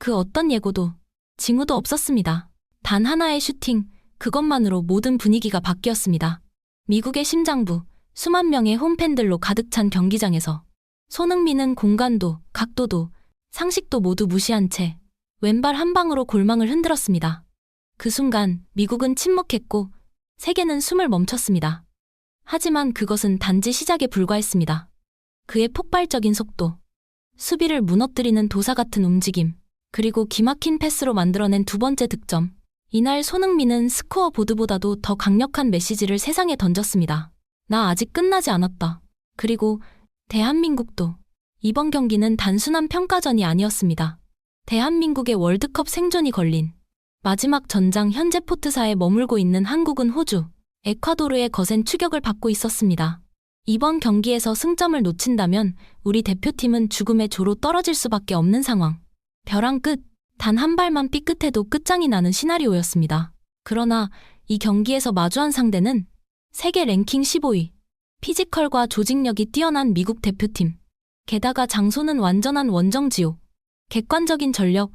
그 어떤 예고도, 징후도 없었습니다. 단 하나의 슈팅, 그것만으로 모든 분위기가 바뀌었습니다. 미국의 심장부, 수만 명의 홈팬들로 가득 찬 경기장에서 손흥민은 공간도, 각도도, 상식도 모두 무시한 채 왼발 한 방으로 골망을 흔들었습니다. 그 순간 미국은 침묵했고 세계는 숨을 멈췄습니다. 하지만 그것은 단지 시작에 불과했습니다. 그의 폭발적인 속도, 수비를 무너뜨리는 도사 같은 움직임, 그리고 기막힌 패스로 만들어낸 두 번째 득점. 이날 손흥민은 스코어보드보다도 더 강력한 메시지를 세상에 던졌습니다. 나 아직 끝나지 않았다. 그리고 대한민국도. 이번 경기는 단순한 평가전이 아니었습니다. 대한민국의 월드컵 생존이 걸린 마지막 전장. 현재 포트사에 머물고 있는 한국은 호주, 에콰도르의 거센 추격을 받고 있었습니다. 이번 경기에서 승점을 놓친다면 우리 대표팀은 죽음의 조로 떨어질 수밖에 없는 상황. 벼랑 끝, 단 한 발만 삐끗해도 끝장이 나는 시나리오였습니다. 그러나 이 경기에서 마주한 상대는 세계 랭킹 15위, 피지컬과 조직력이 뛰어난 미국 대표팀. 게다가 장소는 완전한 원정지옥, 객관적인 전력,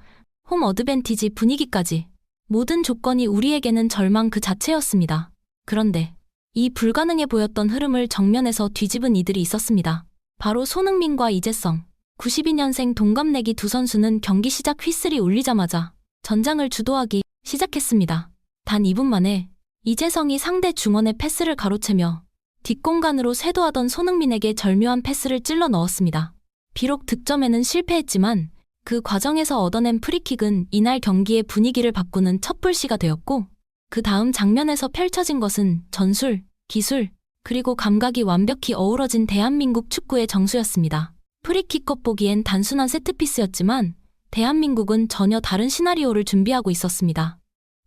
홈 어드밴티지 분위기까지. 모든 조건이 우리에게는 절망 그 자체였습니다. 그런데 이 불가능해 보였던 흐름을 정면에서 뒤집은 이들이 있었습니다. 바로 손흥민과 이재성. 92년생 동갑내기 두 선수는 경기 시작 휘슬이 울리자마자 전장을 주도하기 시작했습니다. 단 2분 만에 이재성이 상대 중원의 패스를 가로채며 뒷공간으로 쇄도하던 손흥민에게 절묘한 패스를 찔러 넣었습니다. 비록 득점에는 실패했지만 그 과정에서 얻어낸 프리킥은 이날 경기의 분위기를 바꾸는 첫 불씨가 되었고, 그 다음 장면에서 펼쳐진 것은 전술, 기술, 그리고 감각이 완벽히 어우러진 대한민국 축구의 정수였습니다. 프리킥 겉보기엔 단순한 세트피스였지만 대한민국은 전혀 다른 시나리오를 준비하고 있었습니다.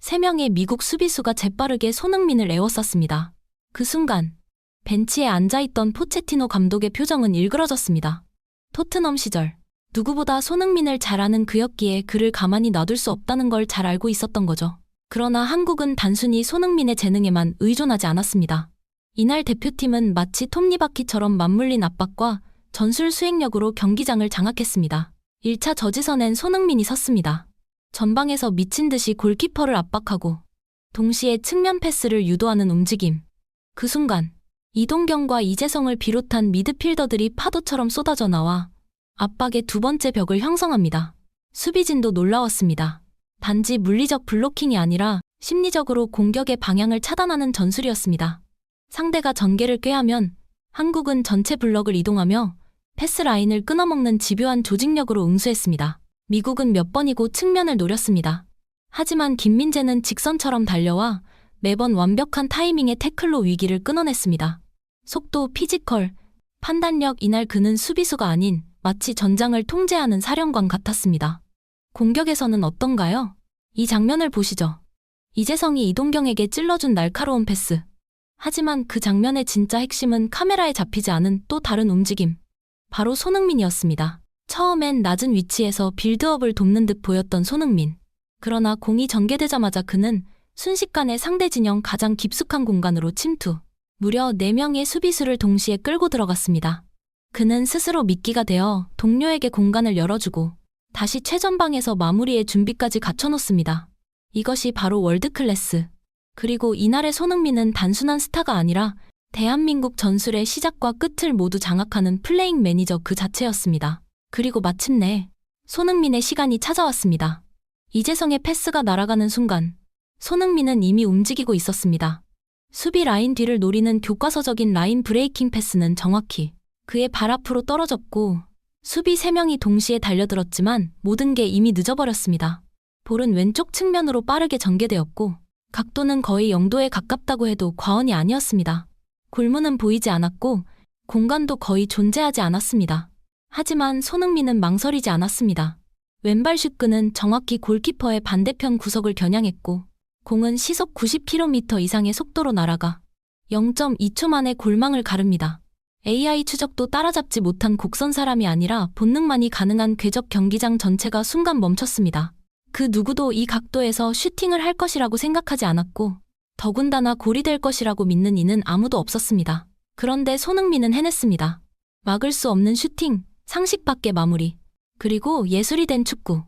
3명의 미국 수비수가 재빠르게 손흥민을 에워쌌습니다. 그 순간 벤치에 앉아있던 포체티노 감독의 표정은 일그러졌습니다. 토트넘 시절 누구보다 손흥민을 잘 아는 그였기에 그를 가만히 놔둘 수 없다는 걸 잘 알고 있었던 거죠. 그러나 한국은 단순히 손흥민의 재능에만 의존하지 않았습니다. 이날 대표팀은 마치 톱니바퀴처럼 맞물린 압박과 전술 수행력으로 경기장을 장악했습니다. 1차 저지선엔 손흥민이 섰습니다. 전방에서 미친 듯이 골키퍼를 압박하고 동시에 측면 패스를 유도하는 움직임. 그 순간 이동경과 이재성을 비롯한 미드필더들이 파도처럼 쏟아져 나와 압박의 두 번째 벽을 형성합니다. 수비진도 놀라웠습니다. 단지 물리적 블로킹이 아니라 심리적으로 공격의 방향을 차단하는 전술이었습니다. 상대가 전개를 꾀하면 한국은 전체 블럭을 이동하며 패스라인을 끊어먹는 집요한 조직력으로 응수했습니다. 미국은 몇 번이고 측면을 노렸습니다. 하지만 김민재는 직선처럼 달려와 매번 완벽한 타이밍의 태클로 위기를 끊어냈습니다. 속도, 피지컬, 판단력. 이날 그는 수비수가 아닌 마치 전장을 통제하는 사령관 같았습니다. 공격에서는 어떤가요? 이 장면을 보시죠. 이재성이 이동경에게 찔러준 날카로운 패스. 하지만 그 장면의 진짜 핵심은 카메라에 잡히지 않은 또 다른 움직임. 바로 손흥민이었습니다. 처음엔 낮은 위치에서 빌드업을 돕는 듯 보였던 손흥민. 그러나 공이 전개되자마자 그는 순식간에 상대 진영 가장 깊숙한 공간으로 침투. 무려 4명의 수비수를 동시에 끌고 들어갔습니다. 그는 스스로 미끼가 되어 동료에게 공간을 열어주고 다시 최전방에서 마무리의 준비까지 갖춰놓습니다. 이것이 바로 월드클래스. 그리고 이날의 손흥민은 단순한 스타가 아니라 대한민국 전술의 시작과 끝을 모두 장악하는 플레잉 매니저 그 자체였습니다. 그리고 마침내 손흥민의 시간이 찾아왔습니다. 이재성의 패스가 날아가는 순간 손흥민은 이미 움직이고 있었습니다. 수비 라인 뒤를 노리는 교과서적인 라인 브레이킹 패스는 정확히 그의 발 앞으로 떨어졌고 수비 3명이 동시에 달려들었지만 모든 게 이미 늦어버렸습니다. 볼은 왼쪽 측면으로 빠르게 전개되었고 각도는 거의 0도에 가깝다고 해도 과언이 아니었습니다. 골문은 보이지 않았고 공간도 거의 존재하지 않았습니다. 하지만 손흥민은 망설이지 않았습니다. 왼발 슛근은 정확히 골키퍼의 반대편 구석을 겨냥했고 공은 시속 90km 이상의 속도로 날아가 0.2초 만에 골망을 가릅니다. AI 추적도 따라잡지 못한 곡선 사람이 아니라 본능만이 가능한 궤적. 경기장 전체가 순간 멈췄습니다. 그 누구도 이 각도에서 슈팅을 할 것이라고 생각하지 않았고 더군다나 골이 될 것이라고 믿는 이는 아무도 없었습니다. 그런데 손흥민은 해냈습니다. 막을 수 없는 슈팅, 상식 밖의 마무리, 그리고 예술이 된 축구.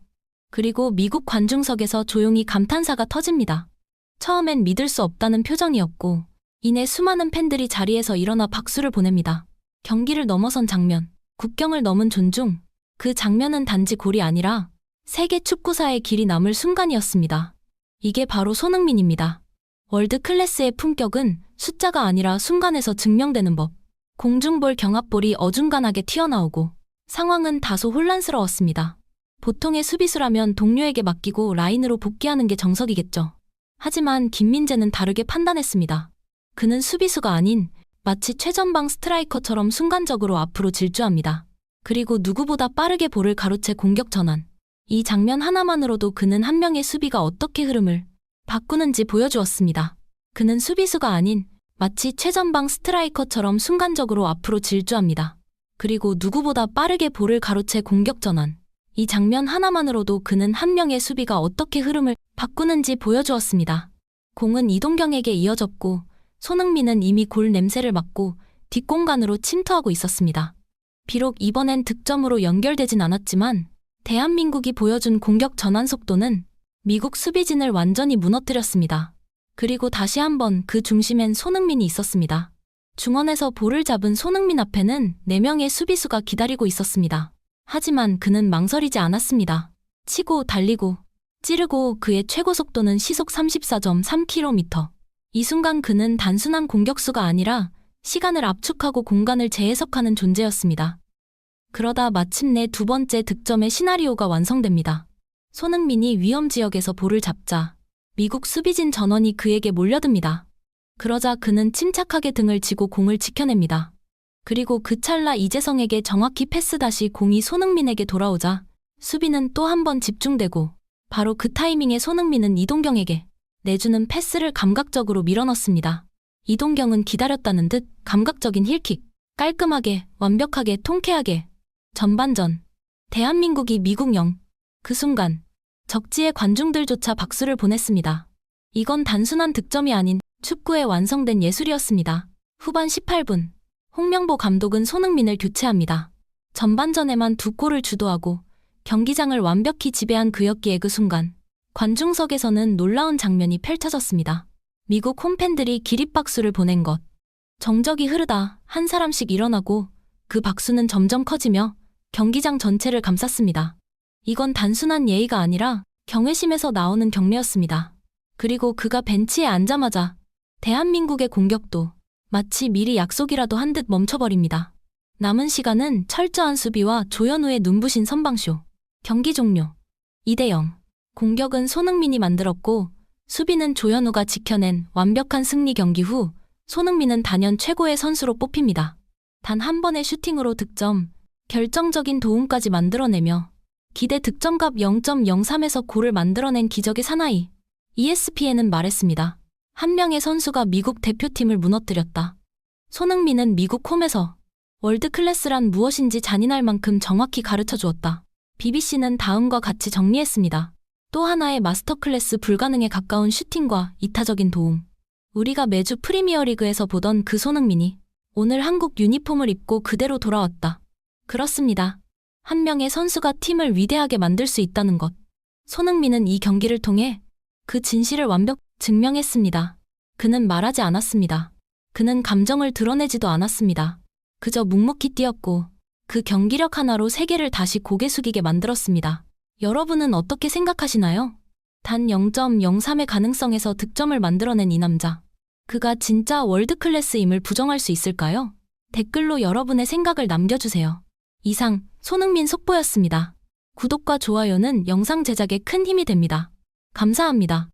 그리고 미국 관중석에서 조용히 감탄사가 터집니다. 처음엔 믿을 수 없다는 표정이었고 이내 수많은 팬들이 자리에서 일어나 박수를 보냅니다. 경기를 넘어선 장면, 국경을 넘은 존중, 그 장면은 단지 골이 아니라 세계 축구사의 길이 남을 순간이었습니다. 이게 바로 손흥민입니다. 월드 클래스의 품격은 숫자가 아니라 순간에서 증명되는 법. 공중볼 경합볼이 어중간하게 튀어나오고 상황은 다소 혼란스러웠습니다. 보통의 수비수라면 동료에게 맡기고 라인으로 복귀하는 게 정석이겠죠. 하지만 김민재는 다르게 판단했습니다. 그는 수비수가 아닌 마치 최전방 스트라이커처럼 순간적으로 앞으로 질주합니다. 그리고 누구보다 빠르게 볼을 가로채 공격 전환. 이 장면 하나만으로도 그는 한 명의 수비가 어떻게 흐름을 바꾸는지 보여주었습니다. 그는 수비수가 아닌 마치 최전방 스트라이커처럼 순간적으로 앞으로 질주합니다. 그리고 누구보다 빠르게 볼을 가로채 공격 전환. 이 장면 하나만으로도 그는 한 명의 수비가 어떻게 흐름을 바꾸는지 보여주었습니다. 공은 이동경에게 이어졌고 손흥민은 이미 골 냄새를 맡고 뒷공간으로 침투하고 있었습니다. 비록 이번엔 득점으로 연결되진 않았지만 대한민국이 보여준 공격 전환 속도는 미국 수비진을 완전히 무너뜨렸습니다. 그리고 다시 한번 그 중심엔 손흥민이 있었습니다. 중원에서 볼을 잡은 손흥민 앞에는 4명의 수비수가 기다리고 있었습니다. 하지만 그는 망설이지 않았습니다. 치고 달리고 찌르고 그의 최고 속도는 시속 34.3km. 이 순간 그는 단순한 공격수가 아니라 시간을 압축하고 공간을 재해석하는 존재였습니다. 그러다 마침내 두 번째 득점의 시나리오가 완성됩니다. 손흥민이 위험 지역에서 볼을 잡자 미국 수비진 전원이 그에게 몰려듭니다. 그러자 그는 침착하게 등을 지고 공을 지켜냅니다. 그리고 그 찰나 이재성에게 정확히 패스 다시 공이 손흥민에게 돌아오자 수비는 또 한 번 집중되고 바로 그 타이밍에 손흥민은 이동경에게 내주는 패스를 감각적으로 밀어넣습니다. 이동경은 기다렸다는 듯 감각적인 힐킥, 깔끔하게, 완벽하게, 통쾌하게. 전반전, 대한민국이 미국 0. 그 순간, 적지의 관중들조차 박수를 보냈습니다. 이건 단순한 득점이 아닌 축구의 완성된 예술이었습니다. 후반 18분, 홍명보 감독은 손흥민을 교체합니다. 전반전에만 2골을 주도하고 경기장을 완벽히 지배한 그였기에 그 순간, 관중석에서는 놀라운 장면이 펼쳐졌습니다. 미국 홈팬들이 기립박수를 보낸 것. 정적이 흐르다 한 사람씩 일어나고 그 박수는 점점 커지며 경기장 전체를 감쌌습니다. 이건 단순한 예의가 아니라 경외심에서 나오는 경례였습니다. 그리고 그가 벤치에 앉자마자 대한민국의 공격도 마치 미리 약속이라도 한 듯 멈춰버립니다. 남은 시간은 철저한 수비와 조현우의 눈부신 선방쇼. 경기 종료. 2대0. 공격은 손흥민이 만들었고 수비는 조현우가 지켜낸 완벽한 승리. 경기 후 손흥민은 단연 최고의 선수로 뽑힙니다. 단 한 번의 슈팅으로 득점, 결정적인 도움까지 만들어내며 기대 득점값 0.03에서 골을 만들어낸 기적의 사나이. ESPN은 말했습니다. 한 명의 선수가 미국 대표팀을 무너뜨렸다. 손흥민은 미국 홈에서 월드클래스란 무엇인지 잔인할 만큼 정확히 가르쳐 주었다. BBC는 다음과 같이 정리했습니다. 또 하나의 마스터클래스. 불가능에 가까운 슈팅과 이타적인 도움. 우리가 매주 프리미어리그에서 보던 그 손흥민이 오늘 한국 유니폼을 입고 그대로 돌아왔다. 그렇습니다. 한 명의 선수가 팀을 위대하게 만들 수 있다는 것. 손흥민은 이 경기를 통해 그 진실을 완벽 증명했습니다. 그는 말하지 않았습니다. 그는 감정을 드러내지도 않았습니다. 그저 묵묵히 뛰었고 그 경기력 하나로 세계를 다시 고개 숙이게 만들었습니다. 여러분은 어떻게 생각하시나요? 단 0.03의 가능성에서 득점을 만들어낸 이 남자. 그가 진짜 월드클래스임을 부정할 수 있을까요? 댓글로 여러분의 생각을 남겨주세요. 이상 손흥민 속보였습니다. 구독과 좋아요는 영상 제작에 큰 힘이 됩니다. 감사합니다.